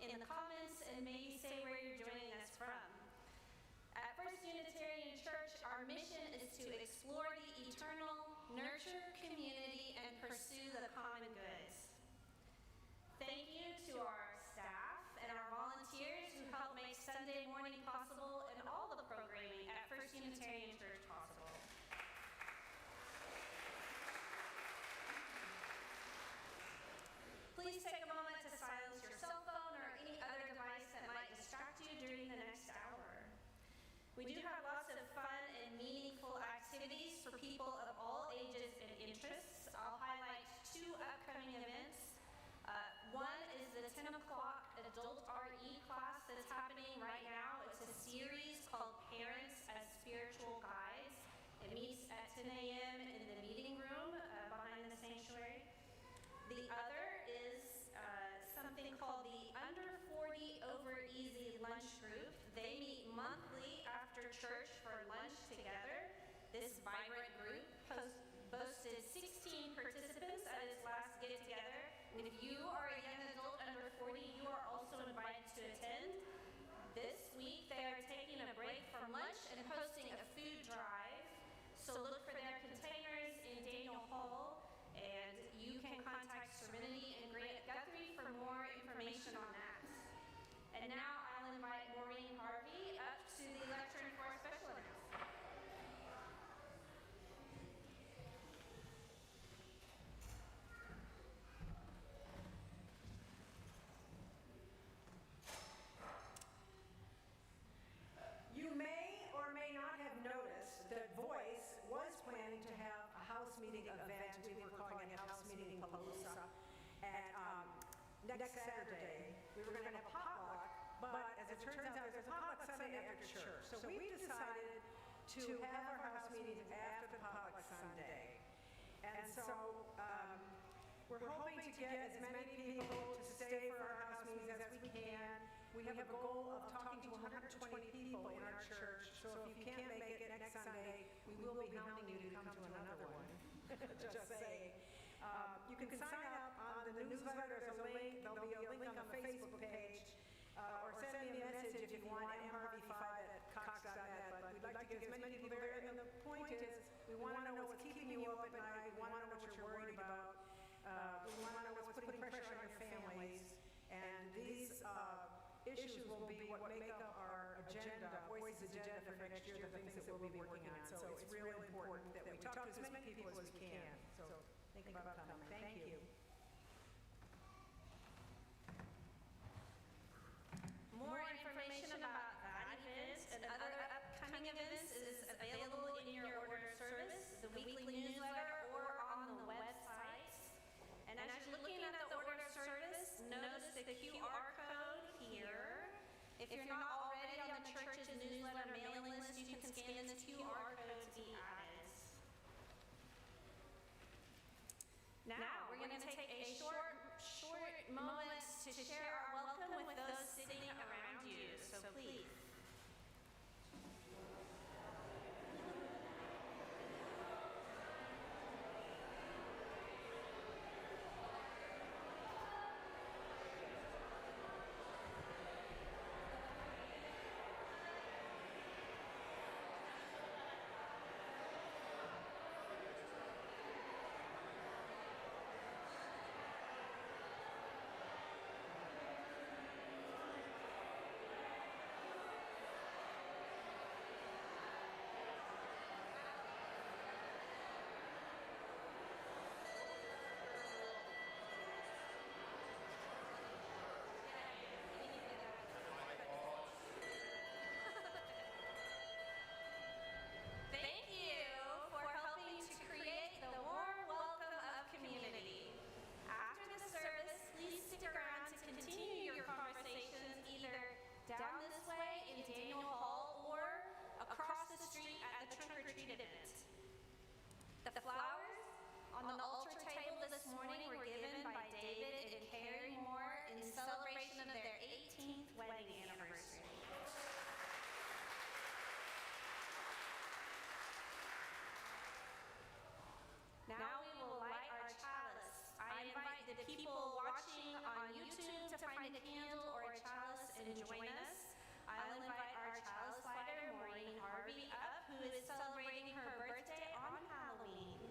in the comments and maybe say where you're joining us from. At First Unitarian Church, our mission is to explore the eternal, nurture community, and pursue the common goods. Thank you to our staff and our volunteers who help make Sunday morning possible and all the programming at First Unitarian Church possible. Please take a moment to silence your cell phone or any other device that might distract you during the next hour. We do have lots of fun and meaningful activities for people of all ages and interests. I'll highlight 2 upcoming events. One is the 10 o'clock adult RE class that's happening right now. It's a series called Parents as Spiritual Guides. It meets at 10 a.m. in the meeting room behind the sanctuary. The other is something called the Under 40 Over Easy Lunch Group. They meet monthly after church for lunch together. This vibrant group boasted 16 participants at its last get-together. And if you are a young adult under 40, you are also invited to attend. This week, they are taking a break from lunch and hosting a food drive. So look for their containers in Daniel Hall. And you can contact Serenity and Grant Guthrie for more information on that. And now I'll invite Maureen Harvey up to the lectern for a special announcement. You may or may not have noticed that Voice was planning to have a house meeting event. We were calling it House Meeting Palooza. And next Saturday, we were going to have a potluck, but as it turns out, there's a potluck Sunday after church. So we decided to have our house meeting after the potluck Sunday. And so we're hoping to get as many people to stay for our house meetings as we can. We have a goal of talking to 120 people in our church, so if you can't make it next Sunday, we will be hounding you to come to another one. Just saying. You can sign up on the newsletter. There's a link. There'll be a link on the Facebook page. Or send me a message if you want, mharvey5@cox.net. But we'd like to get as many people there. And the point is, we want to know what's keeping you up at night. We want to know what you're worried about. We want to know what's putting pressure on your families. And these issues will be what make up our agenda, Voice's agenda for next year, the things that we'll be working on. So it's really important that we talk to as many people as we can. So think about coming. Thank you. More information about that event and other upcoming events is available in your order service, the weekly newsletter, or on the website. And as you're looking at the order service, notice the QR code here. If you're not already on the church's newsletter mailing list, you can scan this QR code to be added. Now, we're going to take a short moment to share our welcome with those sitting around you, so please. Down this way in Daniel Hall or across the street at the trunk or treat event. The flowers on the altar table this morning were given by David and Carrie Moore in celebration of their 18th wedding anniversary. Now we will light our chalice. I invite the people watching on YouTube to find a candle or a chalice and join us. I'll invite our chalice lighter, Maureen Harvey, up, who is celebrating her birthday on Halloween.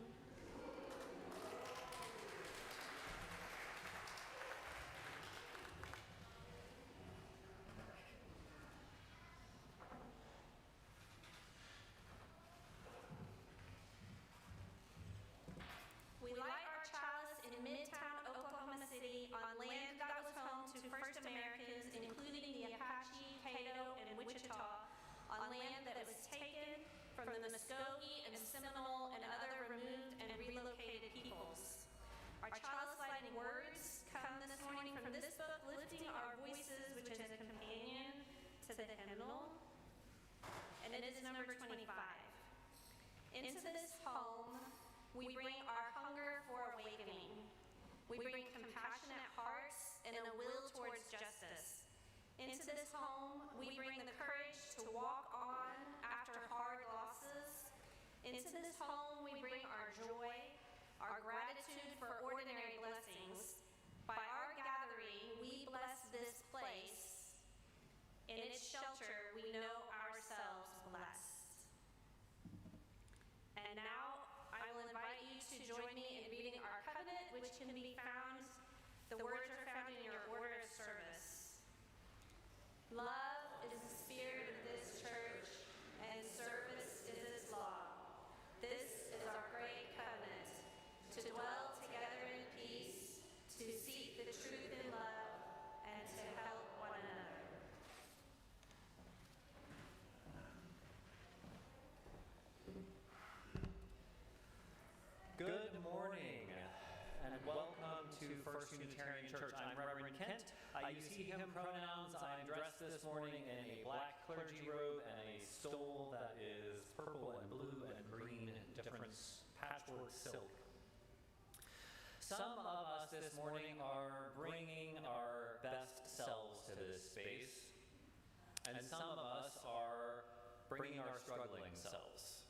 We light our chalice in Midtown, Oklahoma City, on land that was home to first Americans, including the Apache, Caddo, and Wichita, on land that was taken from the Muskogee and Seminole and other removed and relocated peoples. Our chalice lighting words come this morning from this book, Lifting Our Voices, which is a companion to the hymnal, and it is number 25. Into this home, we bring our hunger for awakening. We bring compassionate hearts and a will towards justice. Into this home, we bring the courage to walk on after hard losses. Into this home, we bring our joy, our gratitude for ordinary blessings. By our gathering, we bless this place. In its shelter, we know ourselves blessed. And now, I will invite you to join me in reading our covenant, which can be found, the words are found in your order of service. Love is the spirit of this church, and service is its law. This is our great covenant, to dwell together in peace, to seek the truth in love, and to help one another. Good morning, and welcome to First Unitarian Church. I'm Reverend Kent. I use he, him pronouns. I'm dressed this morning in a black clergy robe and a stole that is purple and blue and green, different patchwork silk. Some of us this morning are bringing our best selves to this space, and some of us are bringing our struggling selves,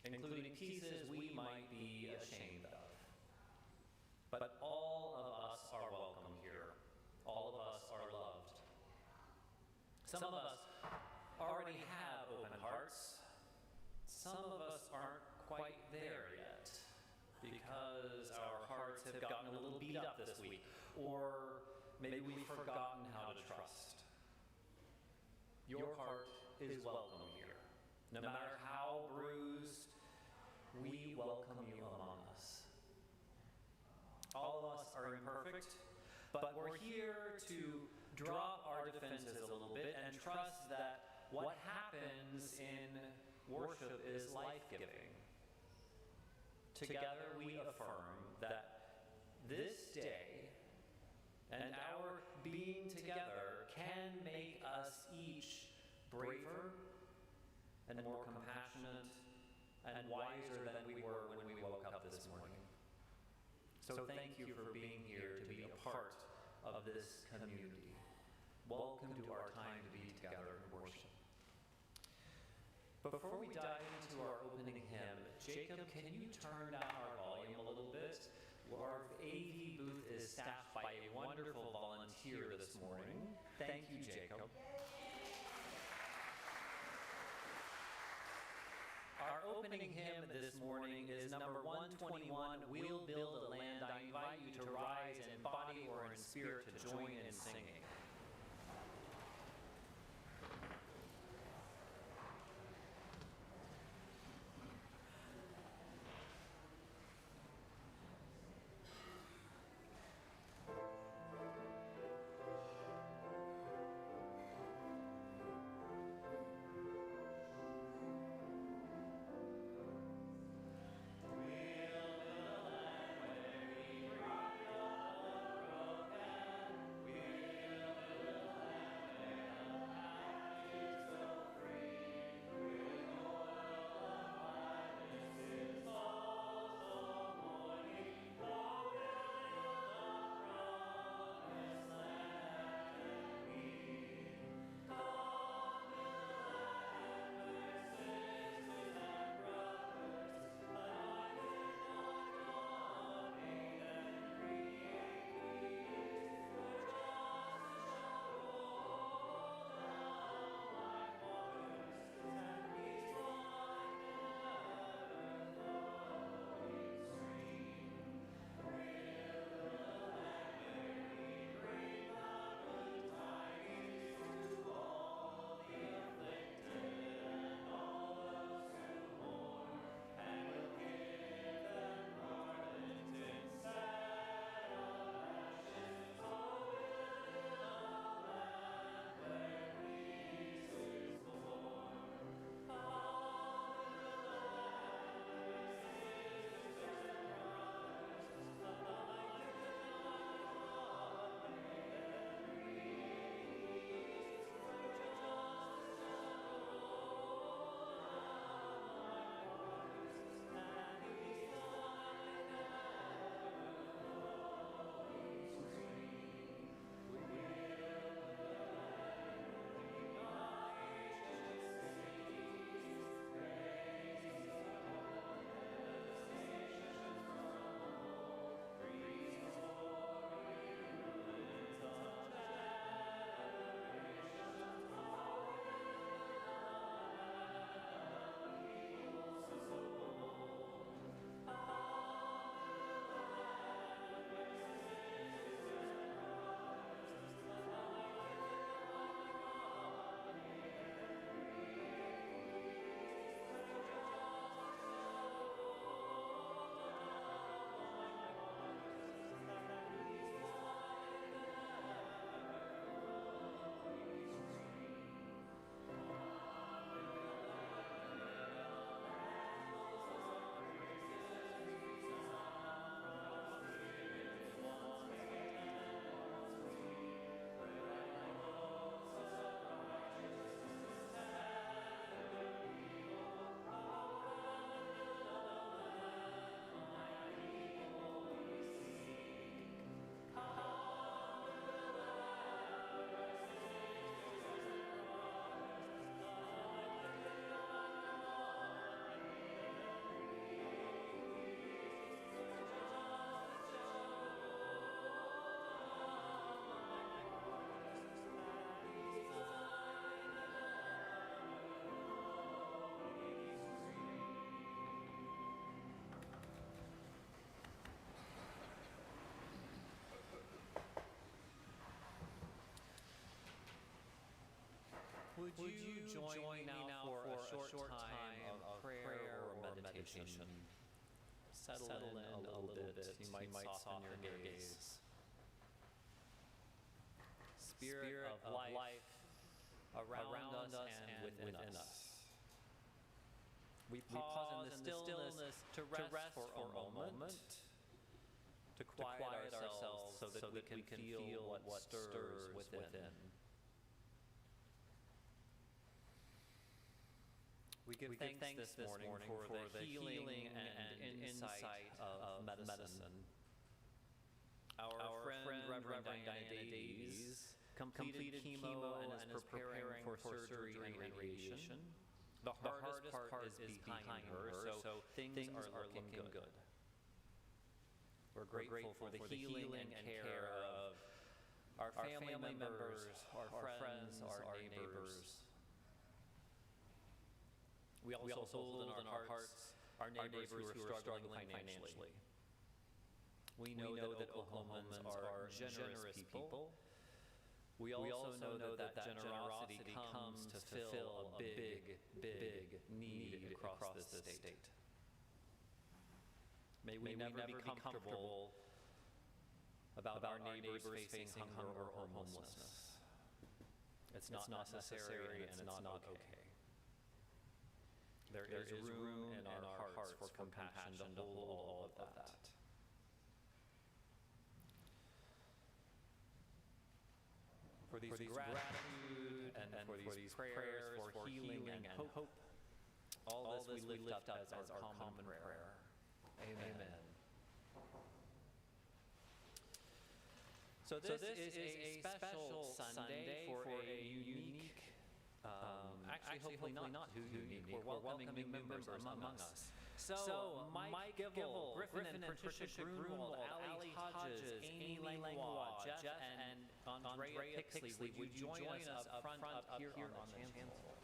including pieces we might be ashamed of. But all of us are welcome here. All of us are loved. Some of us already have open hearts. Some of us aren't quite there yet because our hearts have gotten a little beat up this week, or maybe we've forgotten how to trust. Your heart is welcome here. No matter how bruised, we welcome you among us. All of us are imperfect, but we're here to drop our defenses a little bit and trust that what happens in worship is life-giving. Together we affirm that this day and our being together can make us each braver and more compassionate and wiser than we were when we woke up this morning. So thank you for being here to be a part of this community. Welcome to our time to be together in worship. Before we dive into our opening hymn, Jacob, can you turn down our volume a little bit? Our AV booth is staffed by a wonderful volunteer this morning. Thank you, Jacob. Our opening hymn this morning is number 121, We'll Build a Land. I invite you to rise in body or in spirit to join in singing. We'll Would you join me now for a short time of prayer or meditation? Settle in a little bit. You might soften your gaze. Spirit of life around us and within us. We pause in the stillness to rest for a moment, to quiet ourselves so that we can feel what stirs within. We give thanks this morning for the healing and insight of medicine. Our friend Reverend Diana Davies completed chemo and is preparing for surgery and radiation. The hardest part is behind her, so things are looking good. We're grateful for the healing and care of our family members, our friends, our neighbors. We also hold in our hearts our neighbors who are struggling financially. We know that Oklahomans are generous people. We also know that generosity comes to fill a big need across this state. May we never be comfortable about our neighbors facing hunger or homelessness. It's not necessary and it's not okay. There is room in our hearts for compassion to hold all of that. For these gratitude and for these prayers for healing and hope, all this we lift up as our common prayer. Amen. So this is a special Sunday for a unique, actually hopefully not too unique. We're welcoming new members among us. So Mike Givell, Griffin and Patricia Grunwald, Ali Hodges, Amy Langlois, Jeff and Andrea Pixley, would you join us up front up here on the chancel?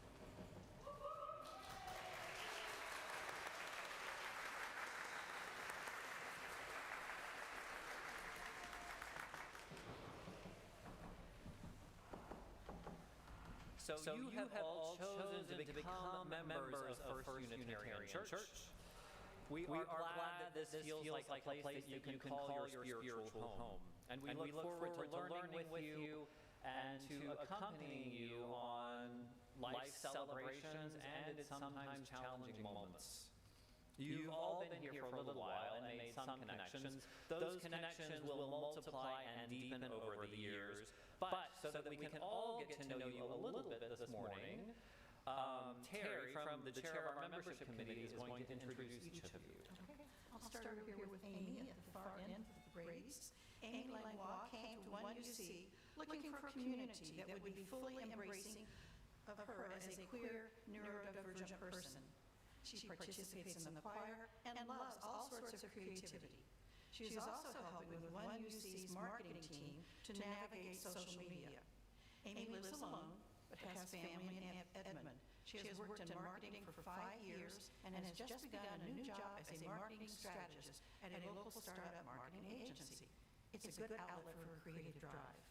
So you have all chosen to become members of First Unitarian Church. We are glad that this feels like a place that you can call your spiritual home. And we look forward to learning with you and to accompanying you on life celebrations and its sometimes challenging moments. You've all been here for a little while and made some connections. Those connections will multiply and deepen over the years. But so that we can all get to know you a little bit this morning, Terry from the chair of our membership committee is going to introduce each of you. Okay. I'll start over here with Amy at the far end with the Brady's. Amy Langlois came to 1UC looking for a community that would be fully embracing of her as a queer, neurodivergent person. She participates in the choir and loves all sorts of creativity. She is also helping with 1UC's marketing team to navigate social media. Amy lives alone, but has family in Edmond. She has worked in marketing for 5 years and has just begun a new job as a marketing strategist at a local startup marketing agency. It's a good outlet for her creative drive.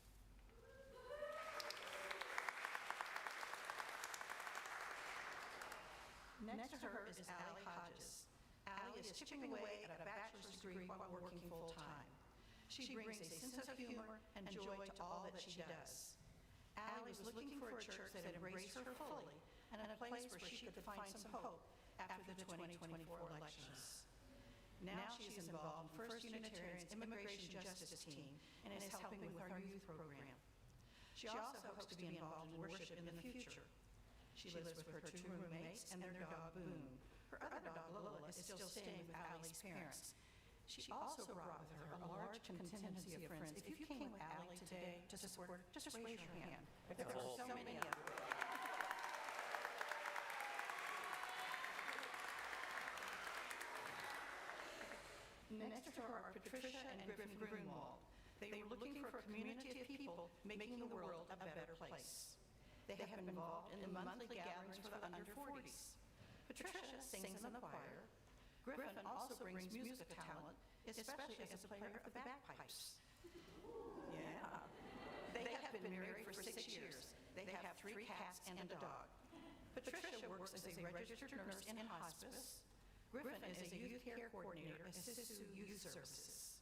Next to her is Ali Hodges. Ali is chipping away at a bachelor's degree while working full-time. She brings a sense of humor and joy to all that she does. Ali was looking for a church that embraced her fully and a place where she could find some hope after the 2024 elections. Now she is involved in First Unitarian's Immigration Justice Team and is helping with our youth program. She also hopes to be involved in worship in the future. She lives with her 2 roommates and their dog, Boone. Her other dog, Lola, is still staying with Allie's parents. She also brought with her a large contingency of friends. If you came with Allie today to support, just raise your hand. There are so many of you. Next to her are Patricia and Griffin Grunwald. They were looking for a community of people making the world a better place. They have been involved in the monthly gatherings for the under 40s. Patricia sings in the choir. Griffin also brings musical talent, especially as a player of the bagpipes. Yeah. They have been married for 6 years. They have 3 cats and a dog. Patricia works as a registered nurse in hospice. Griffin is a youth care coordinator at Sisu Youth Services.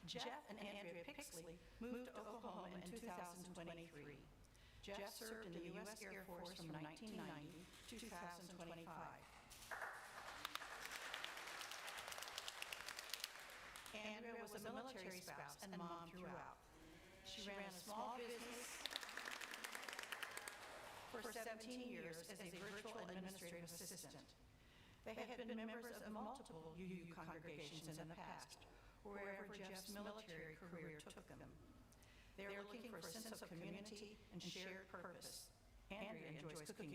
Jeff and Andrea Pixley moved to Oklahoma in 2023. Jeff served in the U.S. Air Force from 1990 to 2025. Andrea was a military spouse and mom throughout. She ran a small business for 17 years as a virtual administrative assistant. They had been members of multiple UU congregations in the past, wherever Jeff's military career took them. They are looking for a sense of community and shared purpose. Andrea enjoys cooking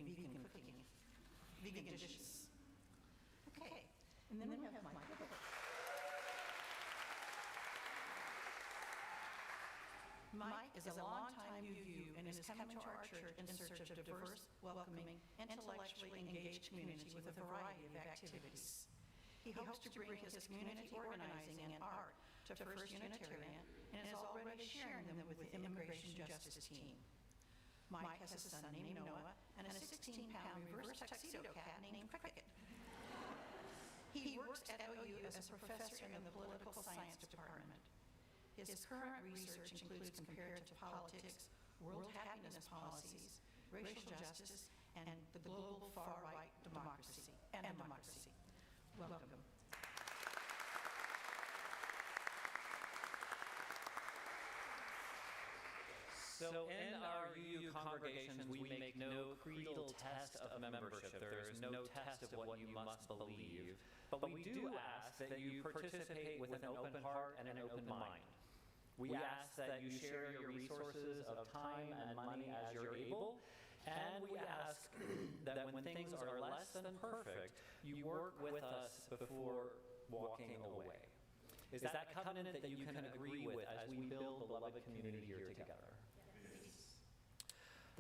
vegan dishes. Okay, and then we have Mike. Mike is a longtime UU and is coming to our church in search of diverse, welcoming, intellectually engaged community with a variety of activities. He hopes to bring his community organizing and art to First Unitarian and is already sharing them with the Immigration Justice team. Mike has a son named Noah and a 16-pound reverse tuxedo cat named Cricket. He works at OU as a professor in the political science department. His current research includes comparative politics, world happiness policies, racial justice, and the global far-right democracy. Welcome. So in our UU congregations, we make no creedal test of membership. There is no test of what you must believe. But we do ask that you participate with an open heart and an open mind. We ask that you share your resources of time and money as you're able. And we ask that when things are less than perfect, you work with us before walking away. Is that covenant that you can agree with as we build the beloved community here together?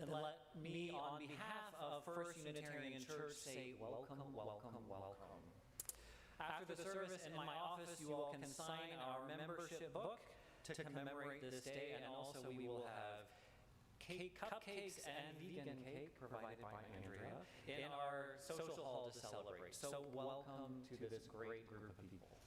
Then let me, on behalf of First Unitarian Church, say welcome, welcome, welcome. After the service in my office, you all can sign our membership book to commemorate this day, and also we will have cupcakes and vegan cake provided by Andrea in our social hall to celebrate. So welcome to this great group of people.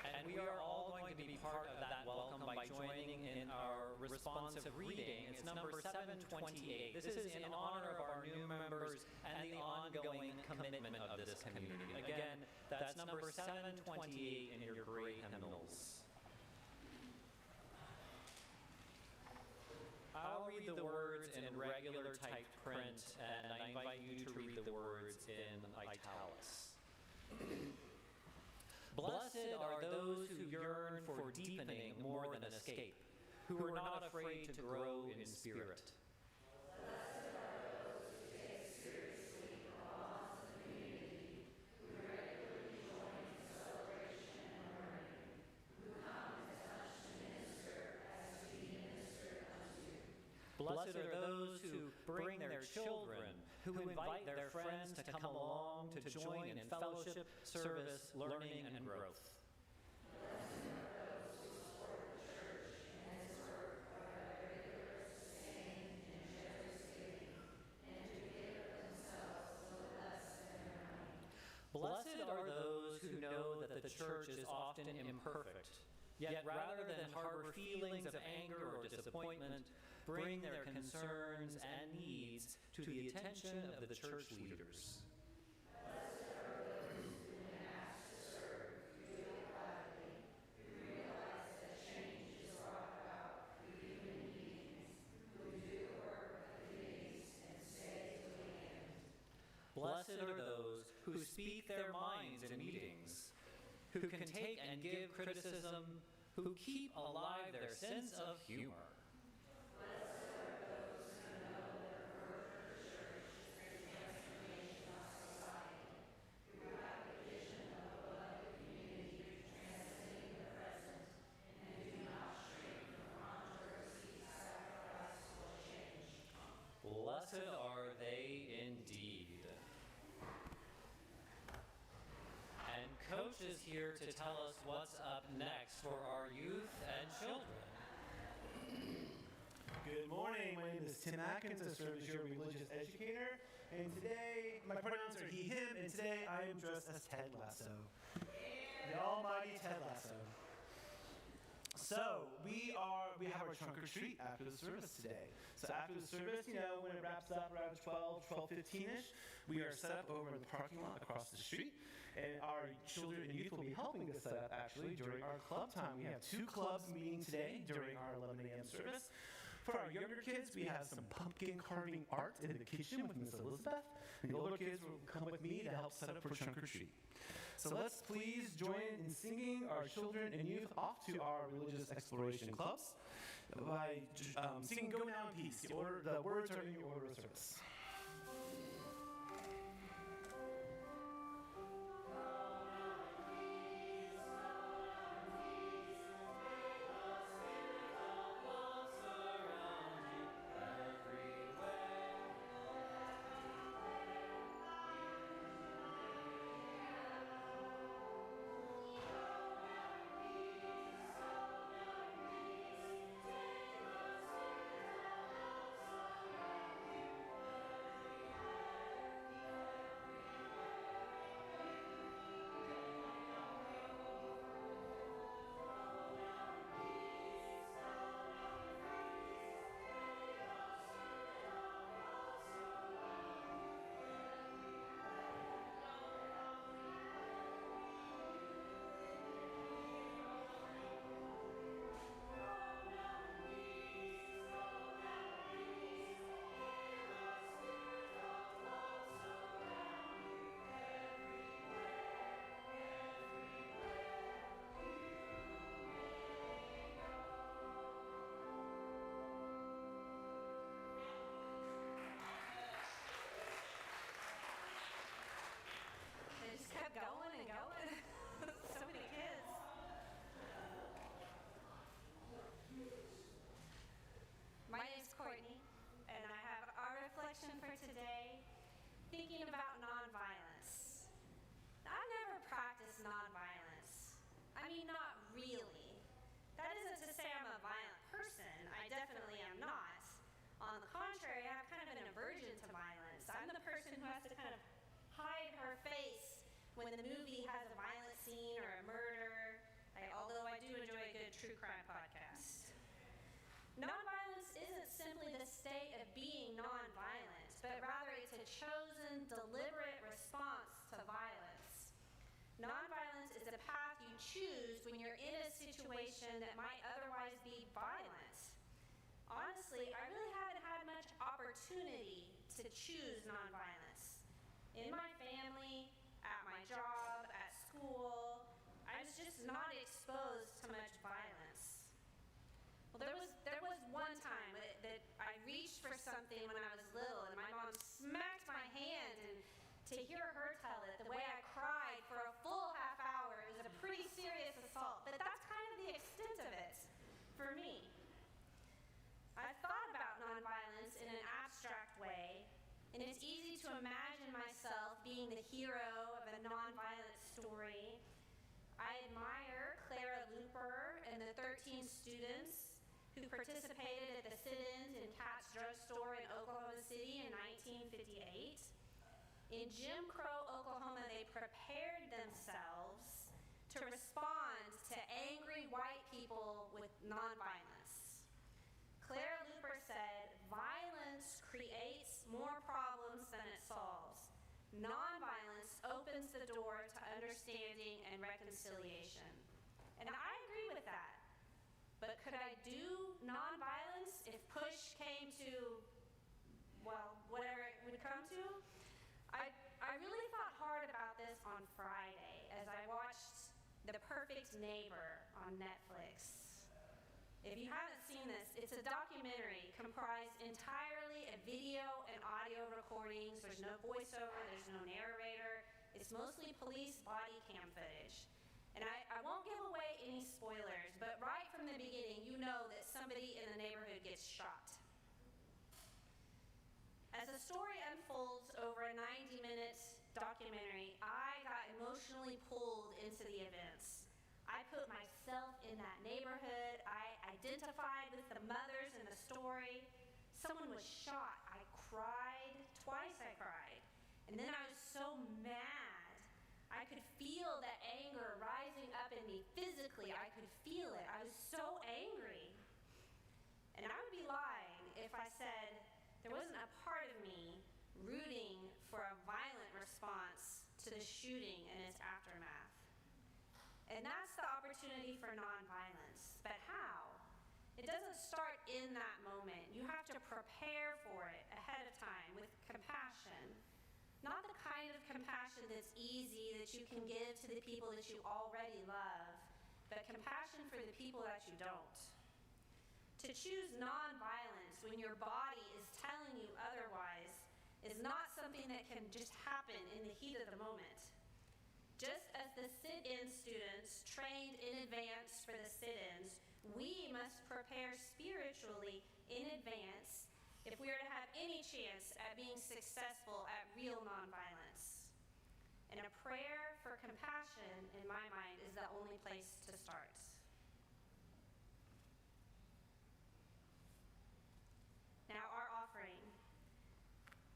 And we are all going to be part of that welcome by joining in our responsive reading. It's number 728. This is in honor of our new members and the ongoing commitment of this community. Again, that's number 728 in your great hymnals. I'll read the words in regular typed print, and I invite you to read the words in italics. Blessed are those who yearn for deepening more than escape, who are not afraid to grow in spirit. Blessed are those who take seriously the laws of the community, who regularly join in celebration and learning, who come as such to minister as to be ministered unto. Blessed are those who bring their children, who invite their friends to come along to join in fellowship, service, learning, and growth. Blessed are those who support the church in its work by regular sustaining and generous giving, and to give of themselves no less than their money. Blessed are those who know that the church is often imperfect, yet rather than harbor feelings of anger or disappointment, bring their concerns and needs to the attention of the church leaders. Blessed are those who, when asked to serve, do it gladly, who realize that change is brought about through human beings, who do the work of the committees and stay to the end. Blessed are those who speak their minds in meetings, who can take and give criticism, who keep alive their sense of humor. here to tell us what's up next for our youth and children. Good morning. My name is Tim Atkins. I serve as your religious educator. And today, my pronouns are he, him, and today I am dressed as Ted Lasso. The almighty Ted Lasso. So, we have our trunk or treat after the service today. So after the service, when it wraps up around 12:15-ish, we are set up over in the parking lot across the street. And our children and youth will be helping us set up actually during our club time. We have 2 clubs meeting today during our 11 a.m. service. For our younger kids, we have some pumpkin carving art in the kitchen with Miss Elizabeth. And the older kids will come with me to help set up for trunk or treat. So let's please join in singing our children and youth off to our religious exploration clubs by singing Go Now in Peace. The words are in your order of service. They just kept going and going. So many kids. My name's Courtney, and I have our reflection for today, thinking about nonviolence. I've never practiced nonviolence. I mean, not really. That isn't to say I'm a violent person. I definitely am not. On the contrary, I have kind of an aversion to violence. I'm the person who has to kind of hide her face when the movie has a violent scene or a murder, although I do enjoy a good true crime podcast. Nonviolence isn't simply the state of being nonviolent, but rather it's a chosen, deliberate response to violence. Nonviolence is a path you choose when you're in a situation that might otherwise be violent. Honestly, I really haven't had much opportunity to choose nonviolence. In my family, at my job, at school, I was just not exposed to much violence. Well, there was one time that I reached for something when I was little, and my mom smacked my hand, and to hear her tell it, the way I cried for a full half hour, it was a pretty serious assault, but that's kind of the extent of it for me. I've thought about nonviolence in an abstract way, and it's easy to imagine myself being the hero of a nonviolent story. I admire Clara Luper and the 13 students who participated at the sit-ins in Katz Drug Store in Oklahoma City in 1958. In Jim Crow, Oklahoma, they prepared themselves to respond to angry white people with nonviolence. Clara Luper said, "Violence creates more problems than it solves. Nonviolence opens the door to understanding and reconciliation." And I agree with that. But could I do nonviolence if push came to, well, whatever it would come to? I really thought hard about this on Friday as I watched The Perfect Neighbor on Netflix. If you haven't seen this, it's a documentary comprised entirely of video and audio recordings. There's no voiceover, there's no narrator. It's mostly police body cam footage. And I won't give away any spoilers, but right from the beginning, you know that somebody in the neighborhood gets shot. As the story unfolds over a 90-minute documentary, I got emotionally pulled into the events. put myself in that neighborhood. I identified with the mothers in the story. Someone was shot. I cried. Twice I cried. And then I was so mad. I could feel that anger rising up in me physically. I could feel it. I was so angry. And I would be lying if I said there wasn't a part of me rooting for a violent response to the shooting and its aftermath. And that's the opportunity for nonviolence. But how? It doesn't start in that moment. You have to prepare for it ahead of time with compassion. Not the kind of compassion that's easy, that you can give to the people that you already love, but compassion for the people that you don't. To choose nonviolence when your body is telling you otherwise is not something that can just happen in the heat of the moment. Just as the sit-in students trained in advance for the sit-ins, we must prepare spiritually in advance if we are to have any chance at being successful at real nonviolence. And a prayer for compassion, in my mind, is the only place to start. Now, our offering.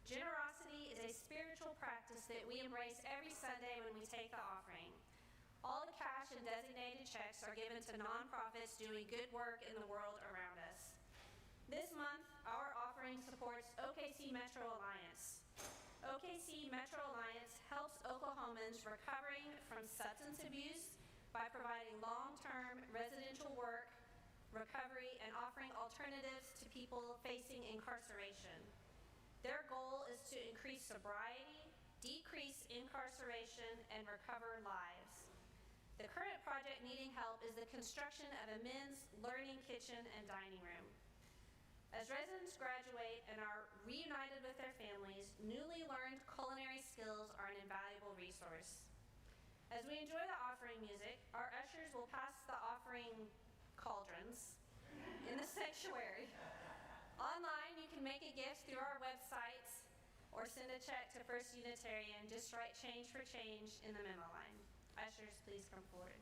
Generosity is a spiritual practice that we embrace every Sunday when we take the offering. All the cash and designated checks are given to nonprofits doing good work in the world around us. This month, our offering supports OKC Metro Alliance. OKC Metro Alliance helps Oklahomans recovering from substance abuse by providing long-term residential work, recovery, and offering alternatives to people facing incarceration. Their goal is to increase sobriety, decrease incarceration, and recover lives. The current project needing help is the construction of a men's learning kitchen and dining room. As residents graduate and are reunited with their families, newly learned culinary skills are an invaluable resource. As we enjoy the offering music, our ushers will pass the offering cauldrons in the sanctuary. Online, you can make a gift through our website or send a check to First Unitarian. Just write change for change in the memo line. Ushers, please come forward.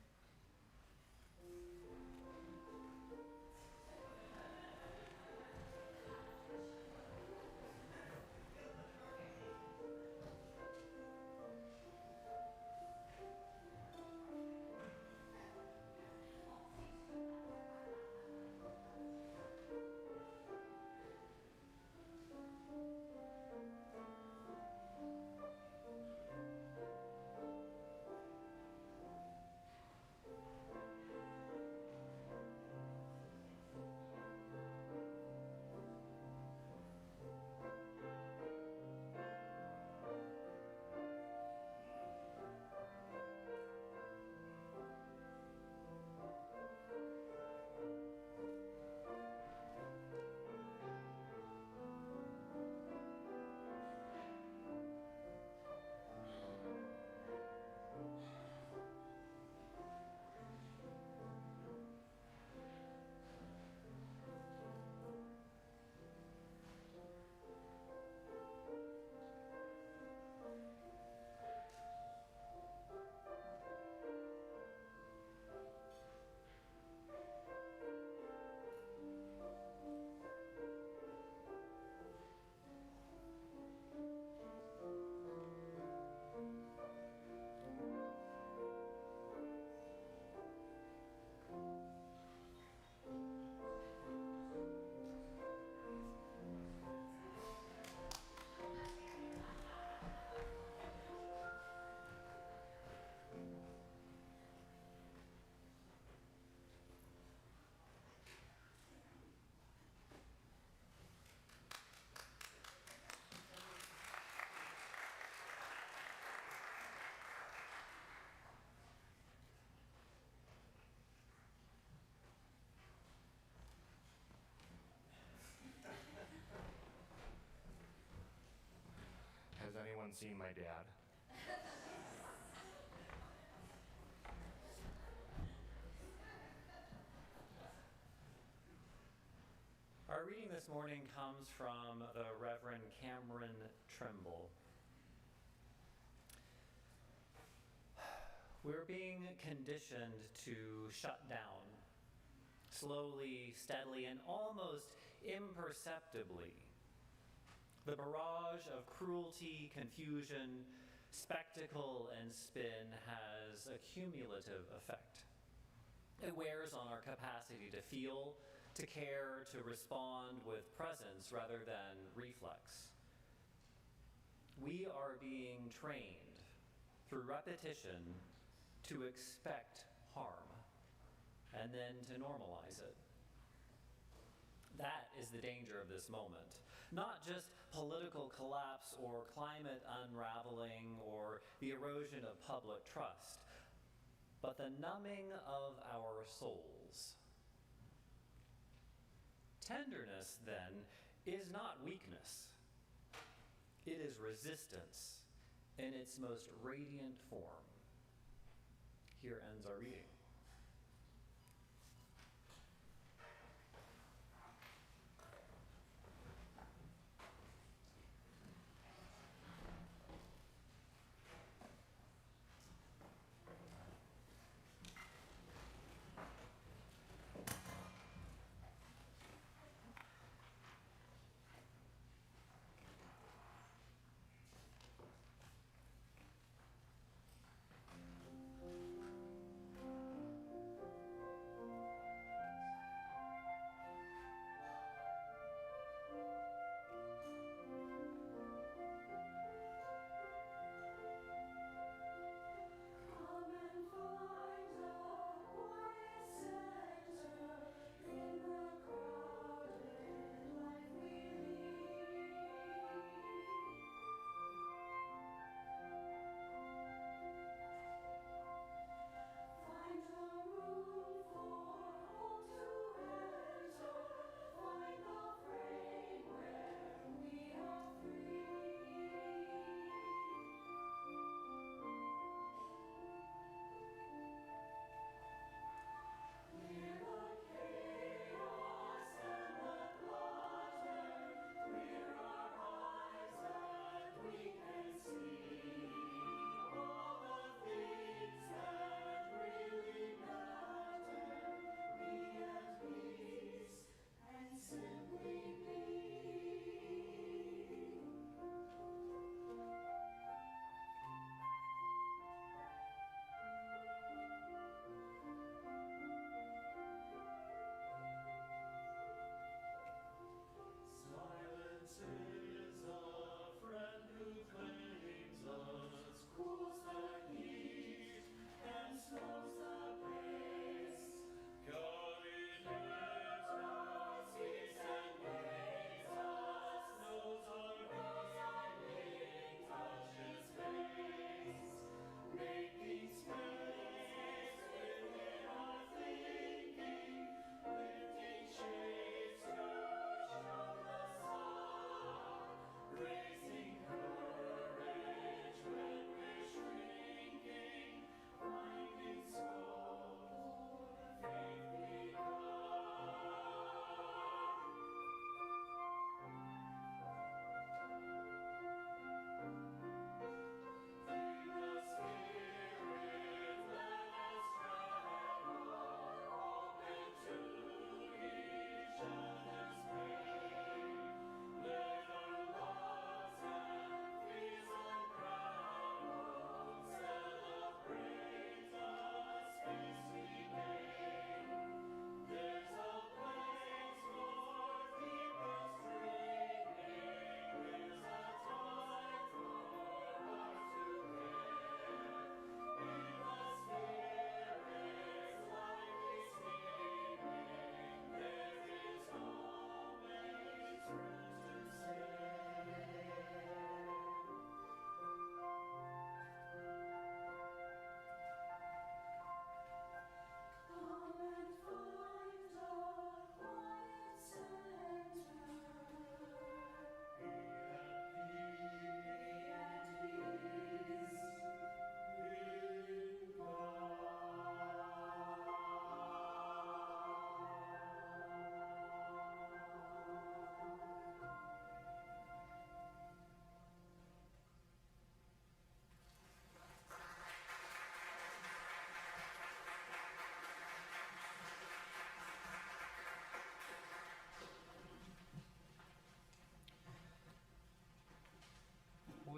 Has anyone seen my dad? Our reading this morning comes from the Reverend Cameron Trimble. We're being conditioned to shut down, slowly, steadily, and almost imperceptibly. The barrage of cruelty, confusion, spectacle, and spin has a cumulative effect. It wears on our capacity to feel, to care, to respond with presence rather than reflex. We are being trained through repetition to expect harm and then to normalize it. That is the danger of this moment. Not just political collapse or climate unraveling or the erosion of public trust, but the numbing of our souls. Tenderness, then, is not weakness. It is resistance in its most radiant form. Here ends our reading.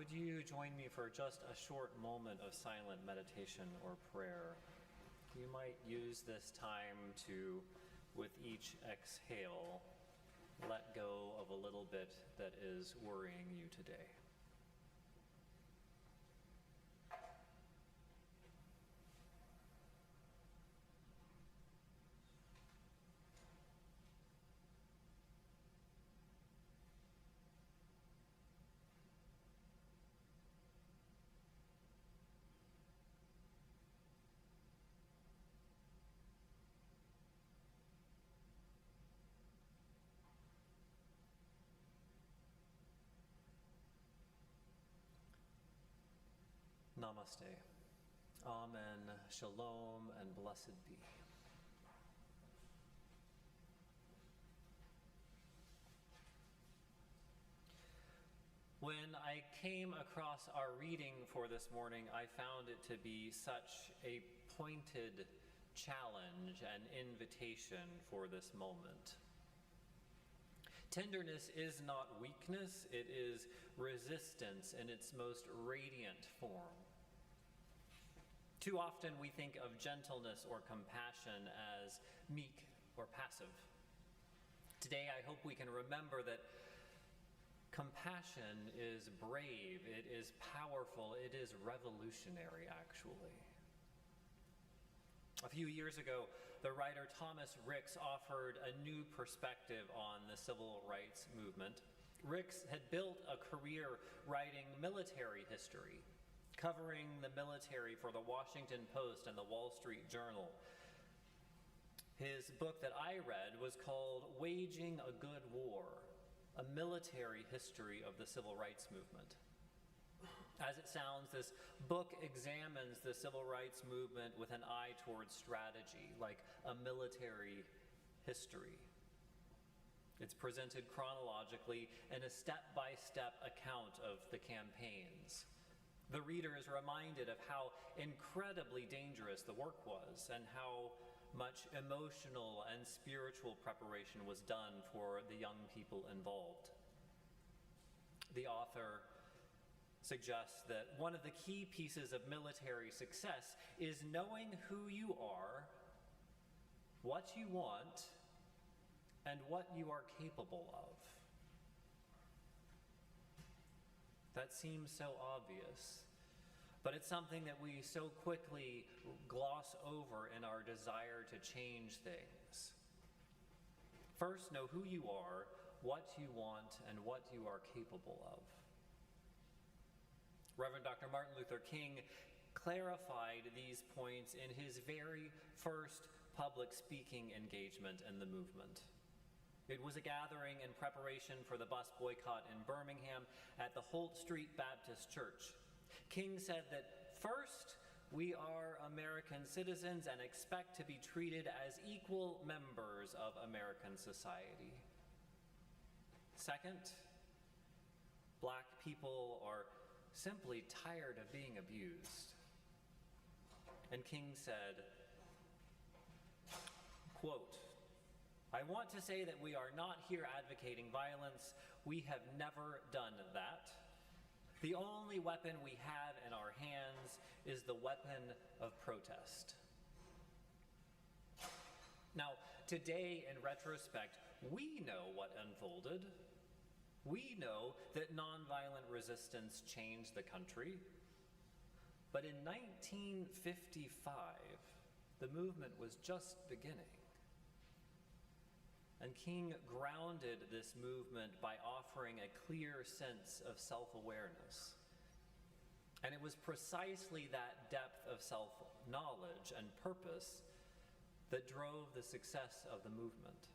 would you join me for just a short moment of silent meditation or prayer? You might use this time to, with each exhale, let go of a little bit that is worrying you today. Namaste. Amen. Shalom and blessed be. When I came across our reading for this morning, I found it to be such a pointed challenge and invitation for this moment. Tenderness is not weakness, it is resistance in its most radiant form. Too often we think of gentleness or compassion as meek or passive. Today I hope we can remember that compassion is brave, it is powerful, it is revolutionary actually. A few years ago, the writer Thomas Ricks offered a new perspective on the civil rights movement. Ricks had built a career writing military history, covering the military for the Washington Post and the Wall Street Journal. His book that I read was called Waging a Good War, a military history of the civil rights movement. As it sounds, this book examines the civil rights movement with an eye towards strategy, like a military history. It's presented chronologically in a step-by-step account of the campaigns. The reader is reminded of how incredibly dangerous the work was and how much emotional and spiritual preparation was done for the young people involved. The author suggests that one of the key pieces of military success is knowing who you are, what you want, and what you are capable of. That seems so obvious, but it's something that we so quickly gloss over in our desire to change things. First, know who you are, what you want, and what you are capable of. Reverend Dr. Martin Luther King clarified these points in his very first public speaking engagement in the movement. It was a gathering in preparation for the bus boycott in Birmingham at the Holt Street Baptist Church. King said that first, we are American citizens and expect to be treated as equal members of American society. Second, Black people are simply tired of being abused. And King said, quote, "I want to say that we are not here advocating violence. We have never done that. The only weapon we have in our hands is the weapon of protest." Now, today, in retrospect, we know what unfolded. We know that nonviolent resistance changed the country. But in 1955, the movement was just beginning. And King grounded this movement by offering a clear sense of self-awareness. And it was precisely that depth of self-knowledge and purpose that drove the success of the movement.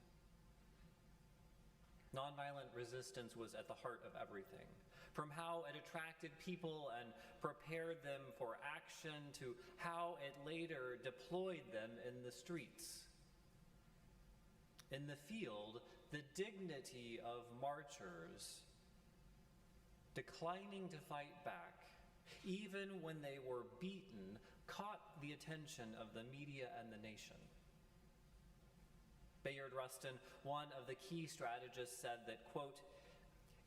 Nonviolent resistance was at the heart of everything, from how it attracted people and prepared them for action to how it later deployed them in the streets. In the field, the dignity of marchers declining to fight back, even when they were beaten, caught the attention of the media and the nation. Bayard Rustin, one of the key strategists, said that, quote,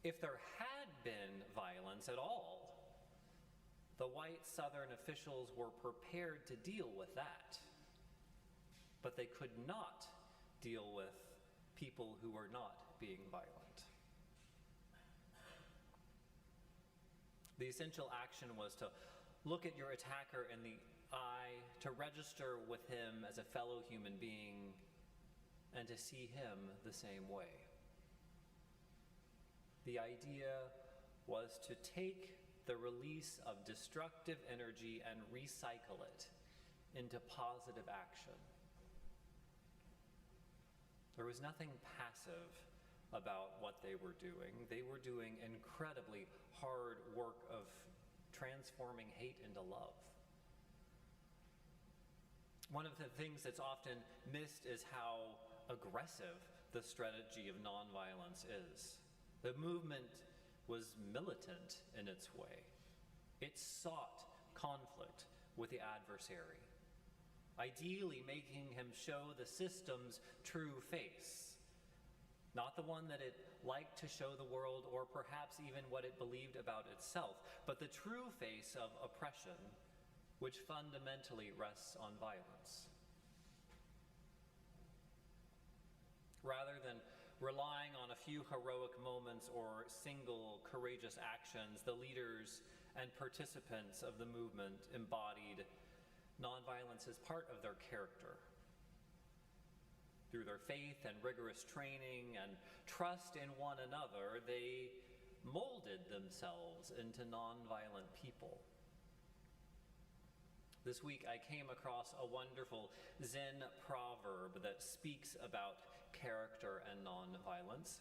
"If there had been violence at all, white Southern officials were prepared to deal with that, but they could not deal with people who were not being violent. The essential action was to look at your attacker in the eye, to register with him as a fellow human being, and to see him the same way. The idea was to take the release of destructive energy and recycle it into positive action. There was nothing passive about what they were doing. They were doing incredibly hard work of transforming hate into love. One of the things that's often missed is how aggressive the strategy of nonviolence is. The movement was militant in its way. It sought conflict with the adversary, ideally making him show the system's true face, not the one that it liked to show the world or perhaps even what it believed about itself, but the true face of oppression, which fundamentally rests on violence. Rather than relying on a few heroic moments or single courageous actions, the leaders and participants of the movement embodied nonviolence as part of their character. Through their faith and rigorous training and trust in one another, they molded themselves into nonviolent people. This week I came across a wonderful Zen proverb that speaks about character and nonviolence.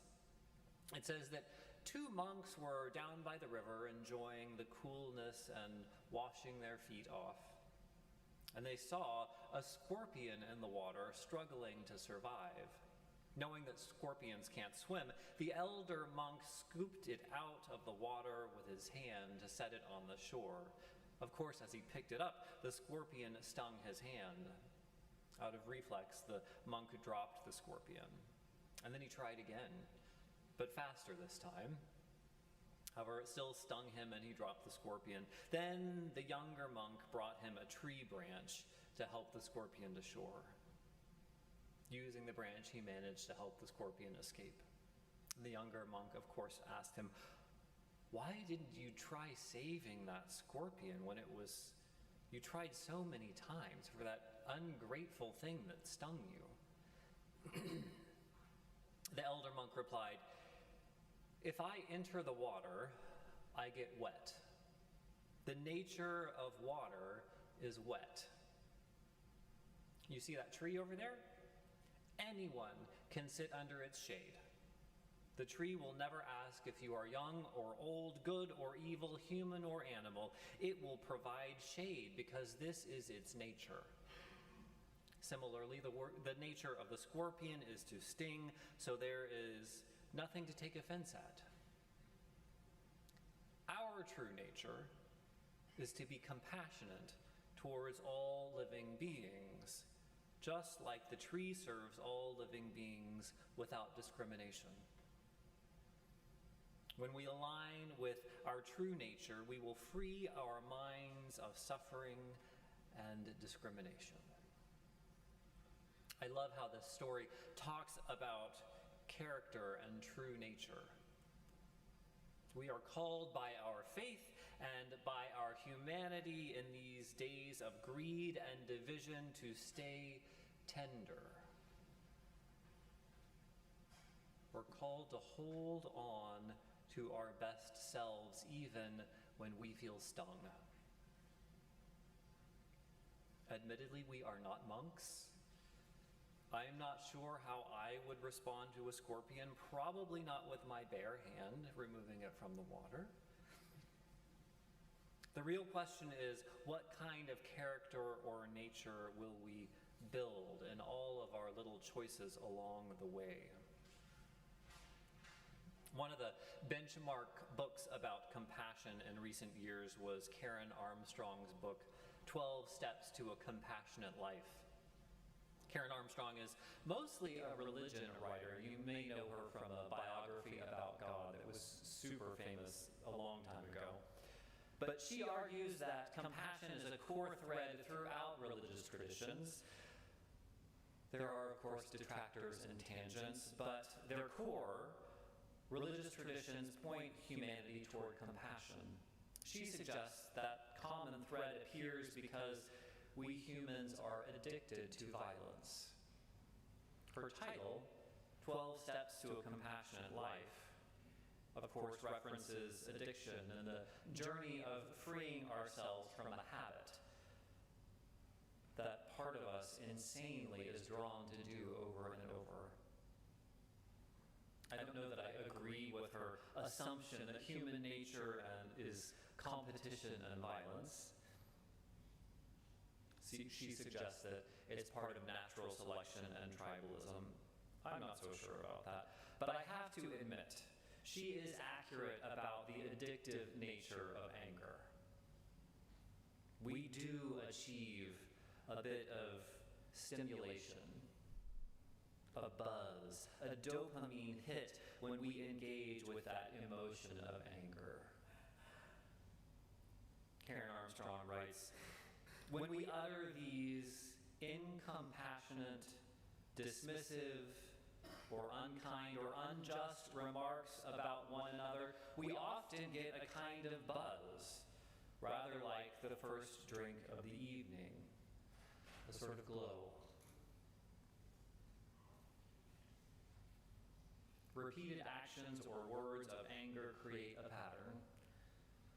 It says that two monks were down by the river enjoying the coolness and washing their feet off, and they saw a scorpion in the water struggling to survive. Knowing that scorpions can't swim, the elder monk scooped it out of the water with his hand to set it on the shore. Of course, as he picked it up, the scorpion stung his hand. Out of reflex, the monk dropped the scorpion, and then he tried again, but faster this time. However, it still stung him and he dropped the scorpion. Then the younger monk brought him a tree branch to help the scorpion to shore. Using the branch, he managed to help the scorpion escape. The younger monk, of course, asked him, "Why didn't you try saving that scorpion when you tried so many times for that ungrateful thing that stung you?" The elder monk replied, "If I enter the water, I get wet. The nature of water is wet. You see that tree over there? Anyone can sit under its shade. The tree will never ask if you are young or old, good or evil, human or animal. It will provide shade because this is its nature. Similarly, the nature of the scorpion is to sting, so there is nothing to take offense at. Our true nature is to be compassionate towards all living beings, just like the tree serves all living beings without discrimination. When we align with our true nature, we will free our minds of suffering and discrimination." I love how this story talks about character and true nature. We are called by our faith and by our humanity in these days of greed and division to stay tender. We're called to hold on to our best selves even when we feel stung. Admittedly, we are not monks. I am not sure how I would respond to a scorpion, probably not with my bare hand, removing it from the water. The real question is, what kind of character or nature will we build in all of our little choices along the way? One of the benchmark books about compassion in recent years was Karen Armstrong's book, 12 Steps to a Compassionate Life. Karen Armstrong is mostly a religion writer. You may know her from a biography about God that was super famous a long time ago. But she argues that compassion is a core thread throughout religious traditions. There are, of course, detractors and tangents, but their core, religious traditions point humanity toward compassion. She suggests that common thread appears because we humans are addicted to violence. Her title, 12 Steps to a Compassionate Life, of course, references addiction and the journey of freeing ourselves from a habit that part of us insanely is drawn to do over and over. I don't know that I agree with her assumption that human nature is competition and violence. She suggests that it's part of natural selection and tribalism. I'm not so sure about that. But I have to admit, she is accurate about the addictive nature of anger. We do achieve a bit of stimulation, a buzz, a dopamine hit when we engage with that emotion of anger. Karen Armstrong writes, when we utter these incompassionate, dismissive, or unkind or unjust remarks about one another, we often get a kind of buzz, rather like the first drink of the evening, a sort of glow. Repeated actions or words of anger create a pattern.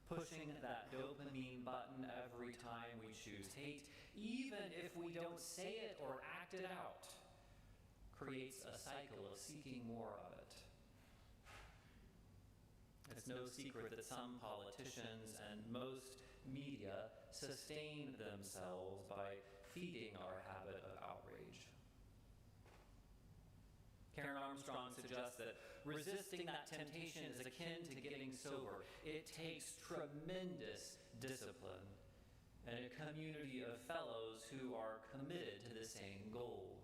Pushing that dopamine button every time we choose hate, even if we don't say it or act it out, creates a cycle of seeking more of it. It's no secret that some politicians and most media sustain themselves by feeding our habit of outrage. Karen Armstrong suggests that resisting that temptation is akin to getting sober. It takes tremendous discipline and a community of fellows who are committed to the same goal.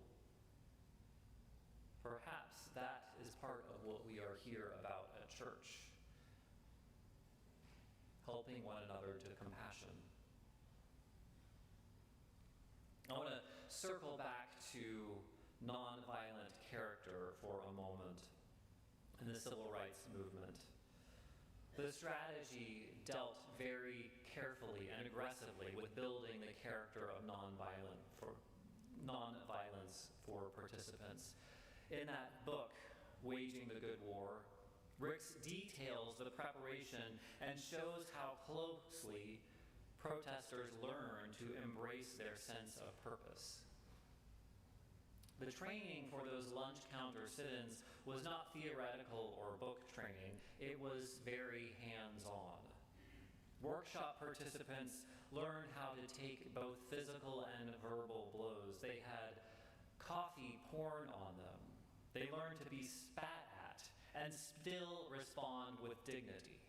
Perhaps that is part of what we are here about at church, helping one another to compassion. I want to circle back to nonviolent character for a moment in the civil rights movement. The strategy dealt very carefully and aggressively with building the character of nonviolence for participants. In that book, Waging the Good War, Ricks details the preparation and shows how closely protesters learn to embrace their sense of purpose. The training for those lunch counter sit-ins was not theoretical or book training. It was very hands-on. Workshop participants learned how to take both physical and verbal blows. They had coffee poured on them. They learned to be spat at and still respond with dignity.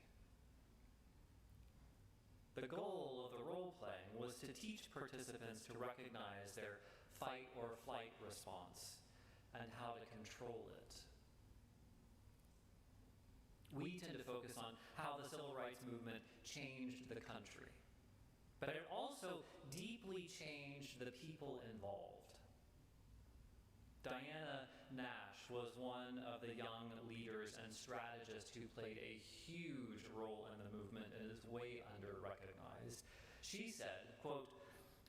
The goal of the role-playing was to teach participants to recognize their fight or flight response and how to control it. We tend to focus on how the civil rights movement changed the country, but it also deeply changed the people involved. Diana Nash was one of the young leaders and strategists who played a huge role in the movement and is way under-recognized. She said, quote,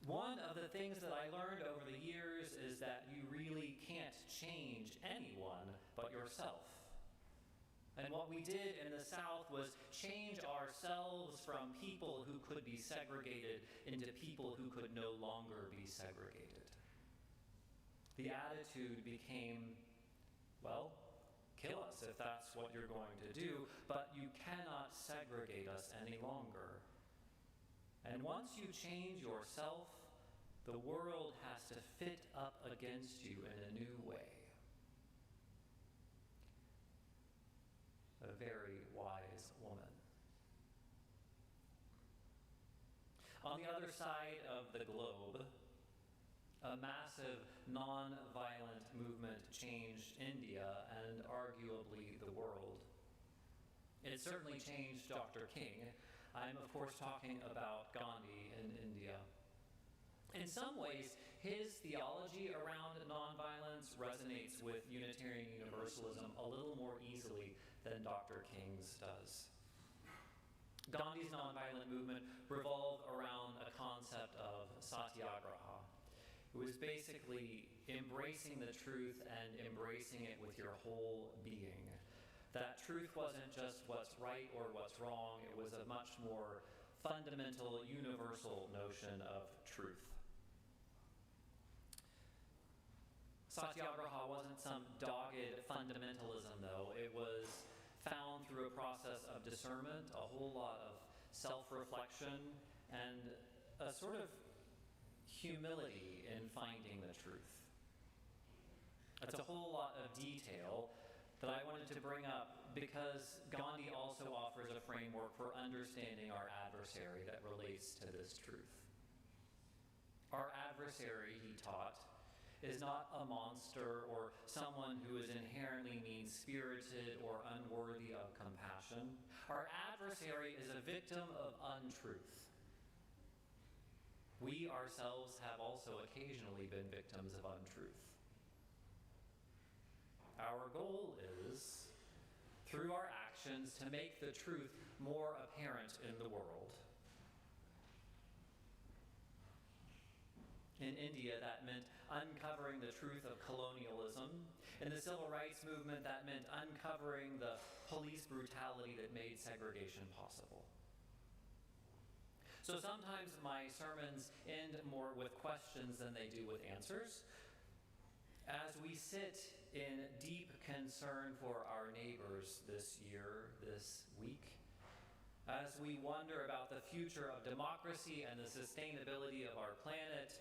"One of the things that I learned over the years is that you really can't change anyone but yourself. And what we did in the South was change ourselves from people who could be segregated into people who could no longer be segregated. The attitude became, well, kill us if that's what you're going to do, but you cannot segregate us any longer. And once you change yourself, the world has to fit up against you in a new way." A very wise woman. On the other side of the globe, a massive non-violent movement changed India and arguably the world. It certainly changed Dr. King. I'm, of course, talking about Gandhi in India. In some ways, his theology around nonviolence resonates with Unitarian Universalism a little more easily than Dr. King's does. Gandhi's nonviolent movement revolved around a concept of satyagraha. It was basically embracing the truth and embracing it with your whole being. That truth wasn't just what's right or what's wrong, it was a much more fundamental, universal notion of truth. Satyagraha wasn't some dogged fundamentalism, though. It was found through a process of discernment, a whole lot of self-reflection, and a sort of humility in finding the truth. It's a whole lot of detail that I wanted to bring up because Gandhi also offers a framework for understanding our adversary that relates to this truth. Our adversary, he taught, is not a monster or someone who is inherently mean-spirited or unworthy of compassion. Our adversary is a victim of untruth. We ourselves have also occasionally been victims of untruth. Our goal is, through our actions, to make the truth more apparent in the world. In India, that meant uncovering the truth of colonialism. In the civil rights movement, that meant uncovering the police brutality that made segregation possible. So sometimes my sermons end more with questions than they do with answers. As we sit in deep concern for our neighbors this year, this week, as we wonder about the future of democracy and the sustainability of our planet,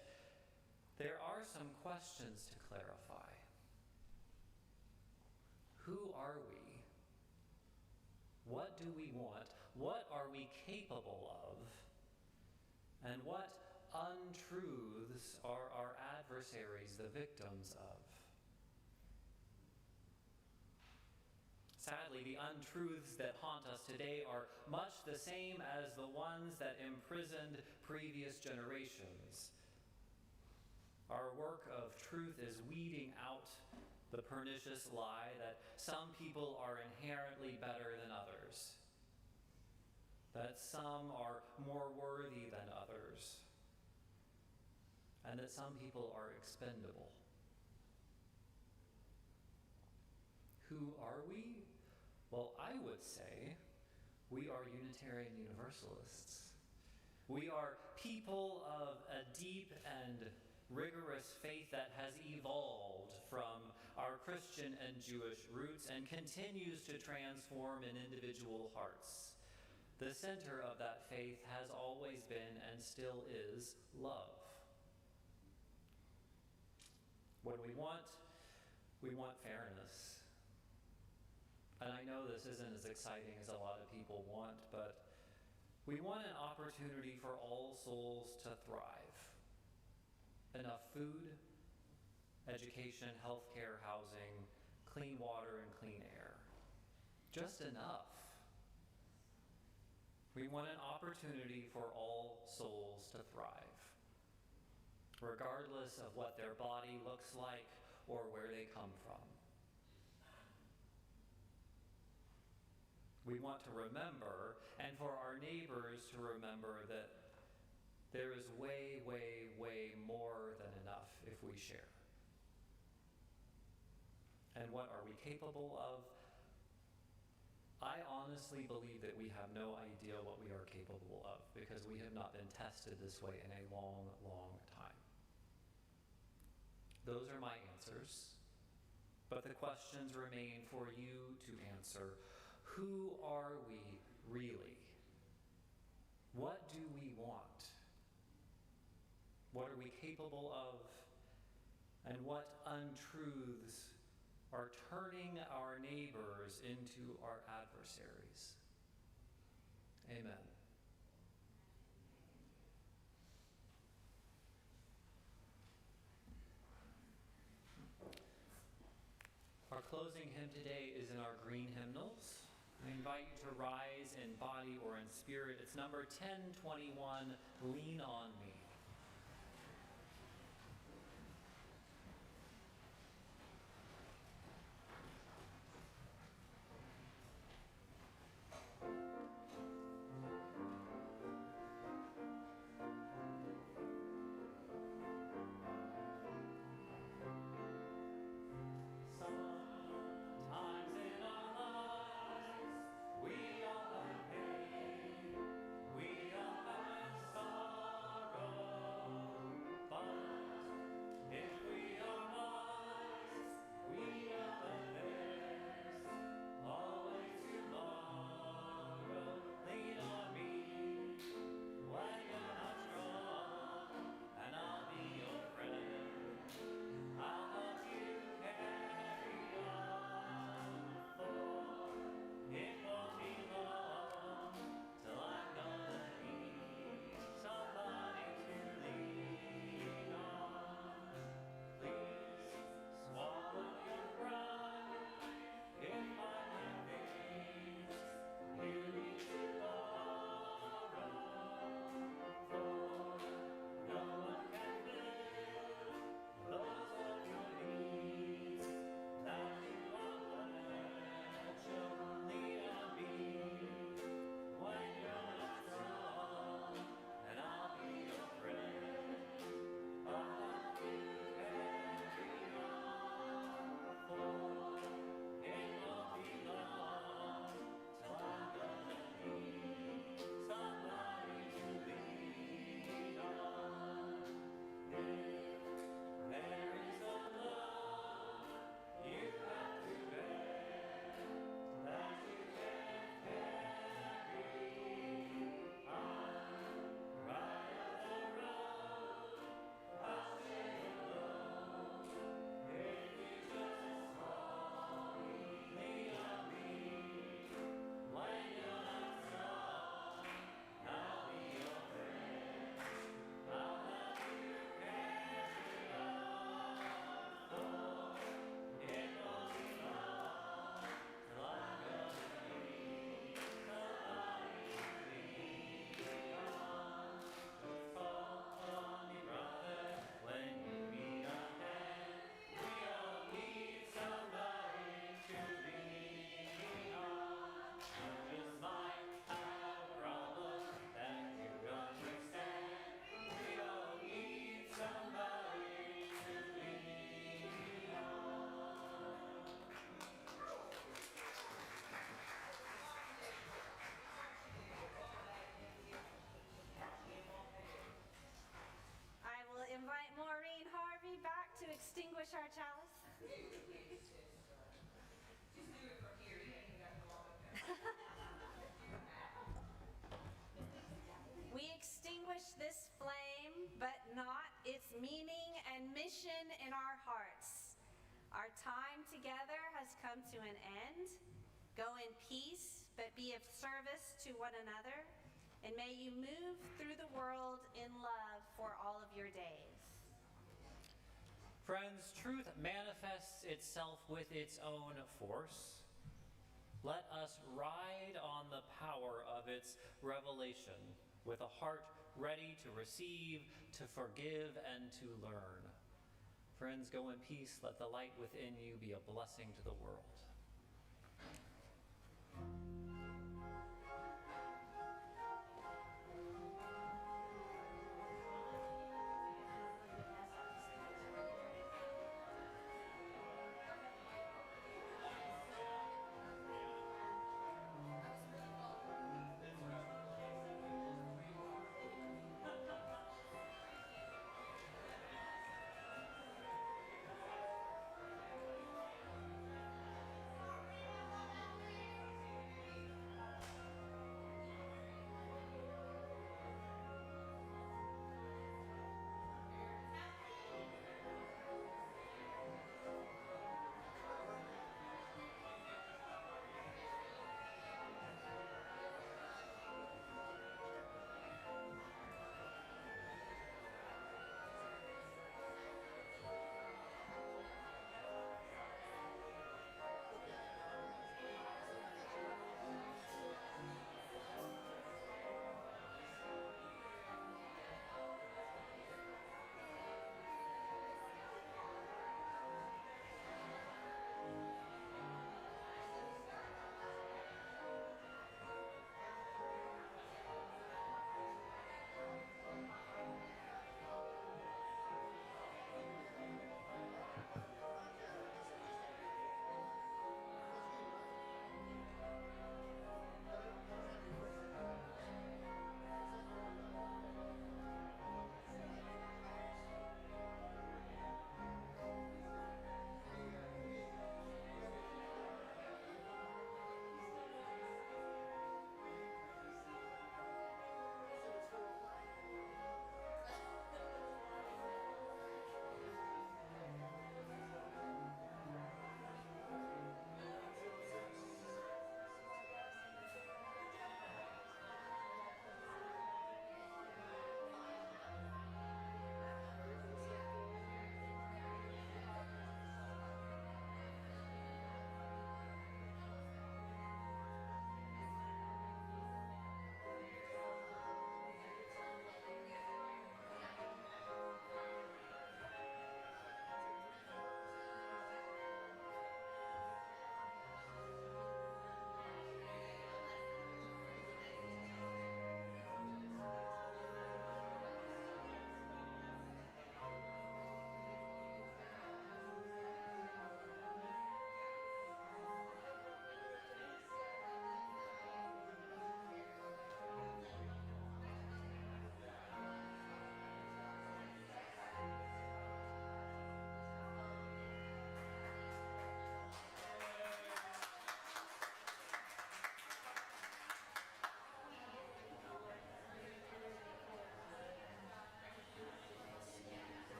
there are some questions to clarify. Who are we? What do we want? What are we capable of? And what untruths are our adversaries the victims of? Sadly, the untruths that haunt us today are much the same as the ones that imprisoned previous generations. Our work of truth is weeding out the pernicious lie that some people are inherently better than others, that some are more worthy than others, and that some people are expendable. Who are we? Well, I would say we are Unitarian Universalists. We are people of a deep and rigorous faith that has evolved from our Christian and Jewish roots and continues to transform in individual hearts. The center of that faith has always been and still is love. What we want fairness. And I know this isn't as exciting as a lot of people want, but we want an opportunity for all souls to thrive. Enough food, education, healthcare, housing, clean water, and clean air. Just enough. We want an opportunity for all souls to thrive, regardless of what their body looks like or where they come from. We want to remember, and for our neighbors to remember, that there is way, way, way more than enough if we share. And what are we capable of? I honestly believe that we have no idea what we are capable of because we have not been tested this way in a long, long time. Those are my answers, but the questions remain for you to answer. Who are we really? What do we want? What are we capable of? And what untruths are turning our neighbors into our adversaries? Amen. Our closing hymn today is in our green hymnals. I invite you to rise in body or in spirit. It's number 1021, Lean on Me. Sometimes in our lives, we all have pain, we all have sorrow, but if we are wise, we know that there's always tomorrow. Lean on me when you're not strong, and I'll be your friend. I'll help you carry on, for it won't be long till I'm gonna need somebody to lean on. Please swallow your pride if I have things you need to borrow, for no one can fill those of your needs that you won't let. So lean on me when you're not strong, and I'll be your friend. I'll help you carry on, for it won't be long till I'm gonna need somebody to lean on. If there is a load you have to bear that you can't carry, I'm right up the road. I'll stay alone if you just call me. Lean on me when you're not strong. I'll be your friend. I'll help you carry on, for it won't be long till I'm gonna need somebody to lean on. Just call on me, brother, when you need a hand. We all need somebody to lean on. You just might have a problem that you understand. We all need somebody to lean on. I will invite Maureen Harvey back to extinguish our chalice. We extinguish this flame, but not its meaning and mission in our hearts. Our time together has come to an end. Go in peace, but be of service to one another. And may you move through the world in love for all of your days. Friends, truth manifests itself with its own force. Let us ride on the power of its revelation with a heart ready to receive, to forgive, and to learn. Friends, go in peace. Let the light within you be a blessing to the world.